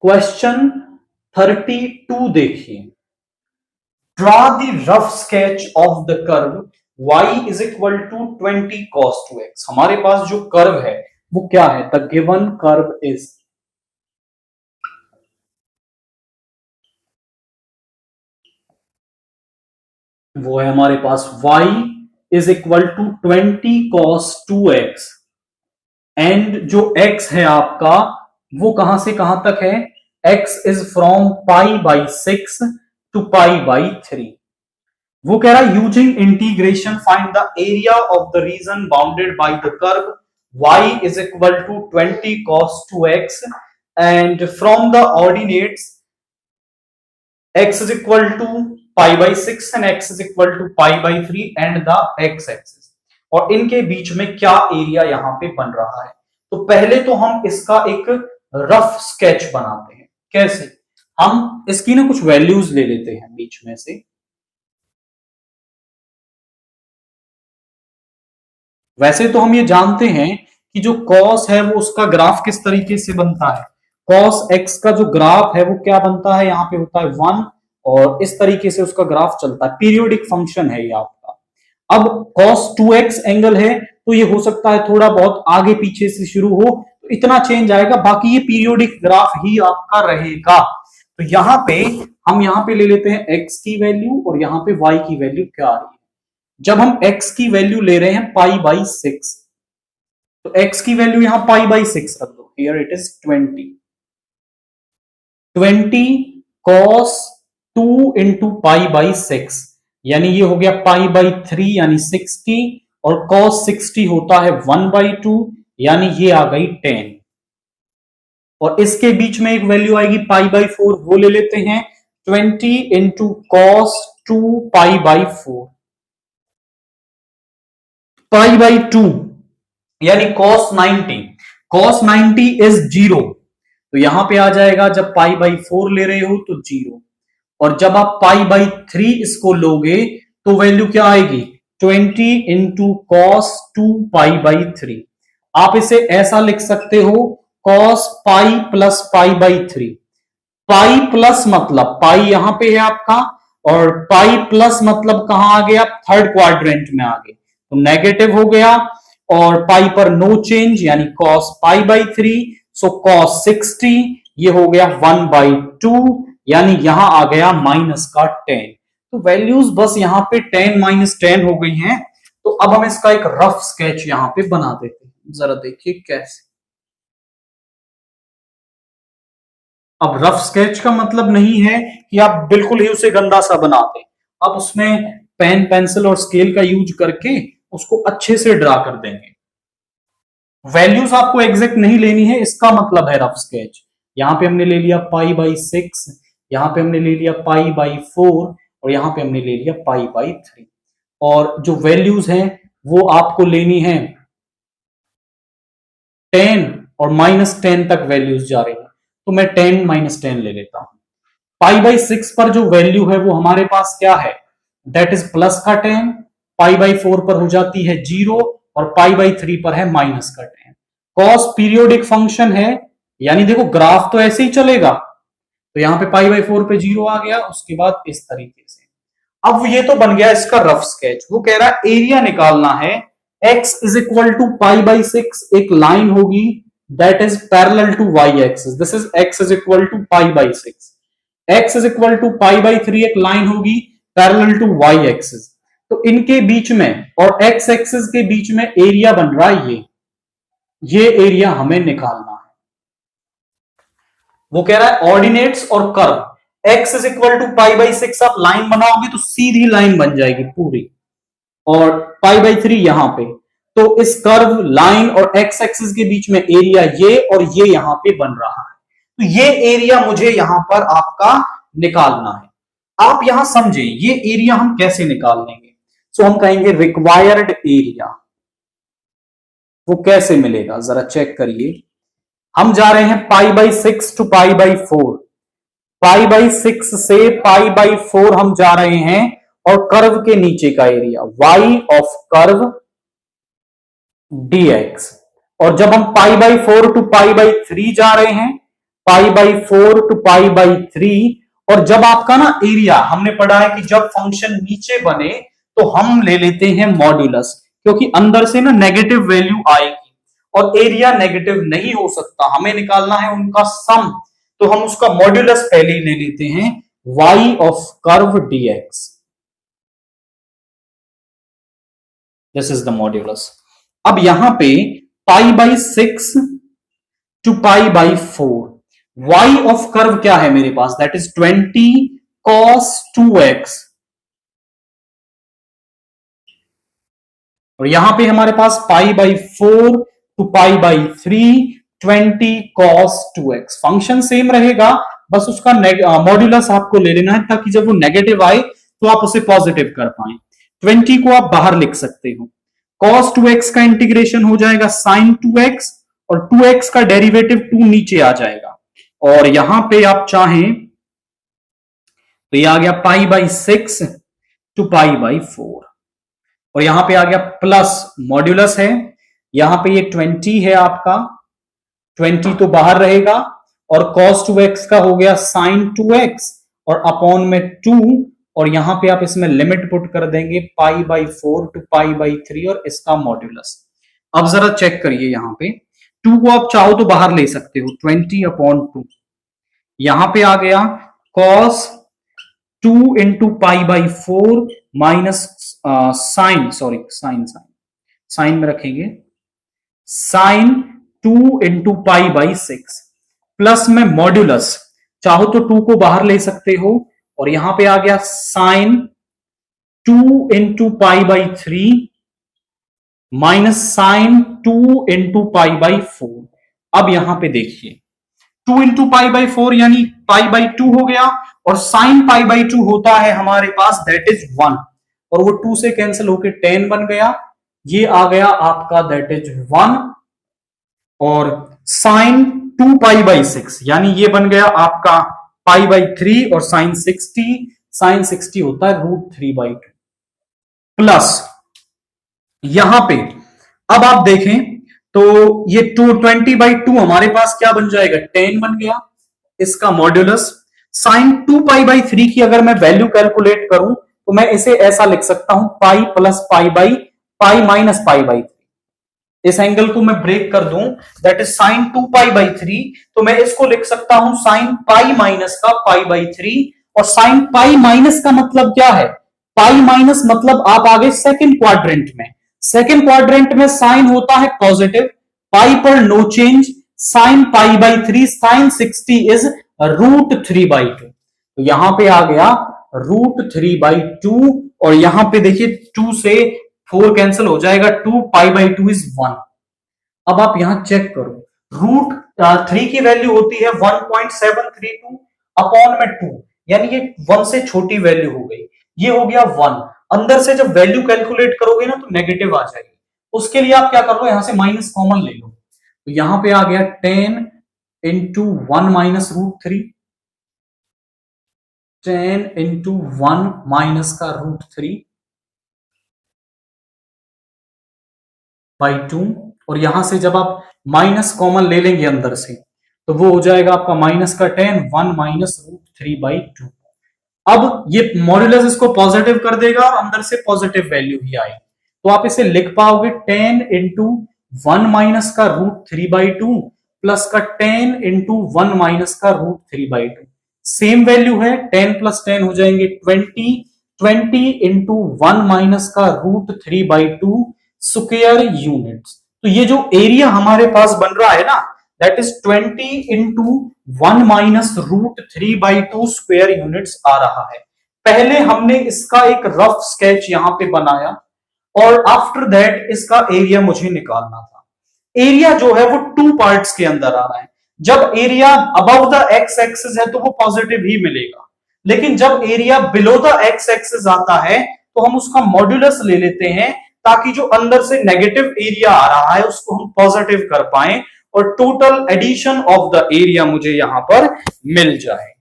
Question 32 देखिए। Draw the rough sketch of the curve y is equal to 20 cos 2x। हमारे पास जो curve है वो क्या है? द गिवन कर्व इज, वो है हमारे पास y is equal to 20 cos 2x and जो x है आपका वो कहां से कहां तक है? x is from pi by 6 to pi by 3। वो कह रहा है using integration find the area of the region bounded by the curve y is equal to 20 cos 2x and from the ordinates x is equal to pi by 6 and x is equal to pi by 3 and the x axis, और इनके बीच में क्या area यहां पे बन रहा है। तो पहले तो हम इसका एक रफ स्केच बनाते हैं। कैसे? हम इसकी ना कुछ वैल्यूज ले लेते हैं बीच में से। वैसे तो हम ये जानते हैं कि जो cos है वो उसका ग्राफ किस तरीके से बनता है। cos x का जो ग्राफ है वो क्या बनता है? यहाँ पे होता है 1 और इस तरीके से उसका ग्राफ चलता है। पीरियोडिक फंक्शन है ये आपका। अब cos 2x एंगल है तो ये हो सकता है थोड़ा बहुत आगे पीछे से शुरू हो तो इतना चेंज आएगा, बाकी ये पीरियोडिक ग्राफ ही आपका रहेगा। तो यहाँ पे हम यहाँ पे ले लेते हैं x की वैल्यू और यहाँ पे y की वैल्यू क्या आ रही है। जब हम x की वैल्यू ले रहे हैं पाई बाई 6, तो x की वैल्यू यहां पाई बाई 6 रख दो। Here it is 20 cos 2 into pi by 6, यानी ये हो गया पाई बाई 3 यानी 60, और cos 60 होता है 1 बाई 2 यानी ये आ गई 10, और इसके बीच में एक वैल्यू आएगी पाई बाई 4, वो ले लेते हैं 20 into cos 2 pi by 4, pi by 2 यानी cos 90। cos 90 इज 0, तो यहां पे आ जाएगा जब पाई बाई 4 ले रहे हो तो 0, और जब आप पाई बाई 3 इसको लोगे तो वैल्यू क्या आएगी? 20 इंटू cos 2 पाई बाई 3। आप इसे ऐसा लिख सकते हो cos pi plus pi by 3। Pi plus मतलब पाई यहां पे है आपका, और पाई प्लस मतलब कहां आ गया? थर्ड क्वाड्रेंट में आ गए, तो नेगेटिव हो गया, और पाई पर नो चेंज यानी cos pi by 3, so cos 60 ये हो गया 1 बाई 2 यानी यहां आ गया माइनस का 10। तो वैल्यूज बस यहां पे 10 माइनस 10 हो गई हैं। तो अब हम इसका एक रफ स्केच यहां पे बना देते हैं, जरा देखिए कैसे। अब रफ स्केच का मतलब नहीं है कि आप बिल्कुल ही उसे गंदा सा बना दें, आप उसमें पेन पेंसिल और स्केल का यूज करके उसको अच्छे से ड्रा कर देंगे। वैल्यूज आपको एग्जैक्ट नहीं लेनी है, इसका मतलब है रफ स्केच। यहां पे हमने ले लिया पाई बाई 6, यहां पे हमने ले लिया पाई बाई 4, और यहां पे हमने ले लिया पाई बाई 3, और जो वैल्यूज हैं वो आपको लेनी है 10 और माइनस 10 तक वैल्यूज जा रही है, तो मैं 10 माइनस 10 ले लेता हूं। पाई बाई 6 पर जो वैल्यू है वो हमारे पास क्या है? दैट इज प्लस का 10, पाई बाई 4 पर हो जाती है 0, और पाई बाई 3 पर है माइनस का 10। कॉस पीरियोडिक फंक्शन है, यानी देखो ग्राफ तो ऐसे ही चलेगा, तो यहां पे पाई बाई 4 पे 0 आ गया, उसके बाद इस तरीके से। अब ये तो बन गया इसका रफ स्केच। वो कह रहा है एरिया निकालना है। x is equal to pi by 6 एक लाइन होगी that is parallel to y axis, this is x is equal to pi by 6। x is equal to pi by 3 एक लाइन होगी पैरेलल टू y एक्सिस, तो इनके बीच में और x axis के बीच में एरिया बन रहा है ये एरिया हमें निकालना है। वो कह रहा है ऑर्डिनेट्स और curve x is equal to pi by 6 आप लाइन बनाओगे तो सीधी लाइन बन जाएगी पूरी, और पाई बाई 3 यहां पे, तो इस कर्व लाइन और x एक्सिस के बीच में एरिया ये और ये यहां पे बन रहा है, तो ये एरिया मुझे यहां पर आपका निकालना है। आप यहां समझें ये एरिया हम कैसे निकाल लेंगे। सो हम कहेंगे रिक्वायर्ड एरिया, वो कैसे मिलेगा जरा चेक करिए। हम जा रहे हैं pi by 6 to pi by 4, pi by 6 से पाई बाई 4 हम जा रहे हैं, और कर्व के नीचे का area y of curve dx, और जब हम pi by 4 to pi by 3 जा रहे हैं π/4 टू π/3। और जब आपका ना एरिया, हमने पढ़ा है कि जब फंक्शन नीचे बने तो हम ले लेते हैं मॉड्यूलस, क्योंकि अंदर से ना नेगेटिव वैल्यू आएगी और एरिया नेगेटिव नहीं हो सकता, हमें निकालना है उनका सम, तो हम उसका मॉड्यूलस पहले ही ले लेते हैं, y of curve dx, this is the modulus. अब यहां पे π/6 टू π/4, y ऑफ कर्व क्या है मेरे पास, दैट इज 20 cos 2x, और यहां पे हमारे पास π/4 to π/3 20 cos 2x। Function same रहेगा, बस उसका मॉड्यूलस आपको ले लेना है, ताकि जब वो नेगेटिव आए तो आप उसे पॉजिटिव कर पाए। 20 को आप बाहर लिख सकते हो, cos 2x का इंटीग्रेशन हो जाएगा sin 2x, और 2x का डेरिवेटिव 2 नीचे आ जाएगा, और यहां पे आप चाहें तो ये आ गया π/6 टू π/4, और यहां पे आ गया प्लस मॉड्यूलस है, यहां पे ये 20 है आपका, 20 तो बाहर रहेगा, और cos 2x का हो गया sin 2x, और अपॉन में 2, और यहां पे आप इसमें लिमिट पुट कर देंगे π/4 टू π/3 और इसका मॉड्यूलस। अब जरा चेक करिए, यहां पे 2 को आप चाहो तो बाहर ले सकते हो, 20/2, यहां पे आ गया cos 2 इंटू π/4 माइनस साइन में रखेंगे sin 2 इंटू π/6, प्लस में मॉड्यूलस, चाहो तो 2 को बाहर ले सकते हो, और यहां पे आ गया sin 2 into π/3 minus sin 2 into π/4। अब यहां पे देखिए 2 इंटू π/4 यानी π/2 हो गया, और sin π/2 होता है हमारे पास दैट इज 1, और वो 2 से कैंसिल होके 10 बन गया, ये आ गया आपका दैट इज 1, और sin 2 π/6 यानी ये बन गया आपका π/3, और sin 60 होता है √3/2 प्लस, यहां पे अब आप देखें तो ये 20/2 हमारे पास क्या बन जाएगा, 10 बन गया, इसका मॉड्यूलस। sin 2π/3 की अगर मैं वैल्यू कैलकुलेट करूं तो मैं इसे ऐसा लिख सकता हूं, पाई प्लस पाई माइनस π/3, इस एंगल को मैं ब्रेक कर दूं, दैट इज sin 2π/3, तो मैं इसको लिख सकता हूं sin π माइनस का π/3, और sin π माइनस का मतलब क्या है, पाई माइनस मतलब आप आगे सेकंड क्वाड्रेंट में, सेकंड क्वाड्रेंट में साइन होता है पॉजिटिव, पाई पर no change, sin π/3 sin 60 is √3/2, तो यहां पे आ गया √3/2, और यहां पे देखिए 2 से 4 कैंसिल हो जाएगा, 2 π/2 इज 1। अब आप यहां चेक करो, √3 की वैल्यू होती है 1.732 अपॉन में 2, यानी ये 1 से छोटी वैल्यू हो गई, ये हो गया 1। अंदर से जब वैल्यू कैलकुलेट करोगे ना तो नेगेटिव आ जाएगी, उसके लिए आप क्या कर लो, यहां से माइनस कॉमन ले लो, तो यहां पे आ गया 10 इंटू 1 माइनस √3, 10 इंटू 1 माइनस का √3/2, और यहां से जब आप माइनस कॉमन ले लेंगे अंदर से तो वो हो जाएगा आपका माइनस का 10, 1 माइनस √3/2। अब ये मॉड्यूलस इसको पॉजिटिव कर देगा और अंदर से पॉजिटिव वैल्यू ही आएगी, तो आप इसे लिख पाओगे 10 इंटू 1 माइनस का √3/2 प्लस का 10 इंटू 1 माइनस का √3/2, सेम वैल्यू है, 10 प्लस 10 हो जाएंगे 20, 20 इंटू 1 माइनस का √3/2 स्क्वायर यूनिट्स। तो ये जो एरिया हमारे पास बन रहा है ना, that is 20 into 1 minus √3/2 square units आ रहा है। पहले हमने इसका एक रफ स्केच यहां पे बनाया, और आफ्टर दैट इसका एरिया मुझे निकालना था। एरिया जो है वो 2 पार्ट्स के अंदर आ रहा है, जब area above the x axis है तो वो पॉजिटिव ही मिलेगा, लेकिन जब area below the x axis आता है तो हम उसका मॉड्यूलस ले लेते हैं, ताकि जो अंदर से नेगेटिव एरिया आ रहा है उसको हम पॉजिटिव कर पाए, और total addition of the area मुझे यहां पर मिल जाए।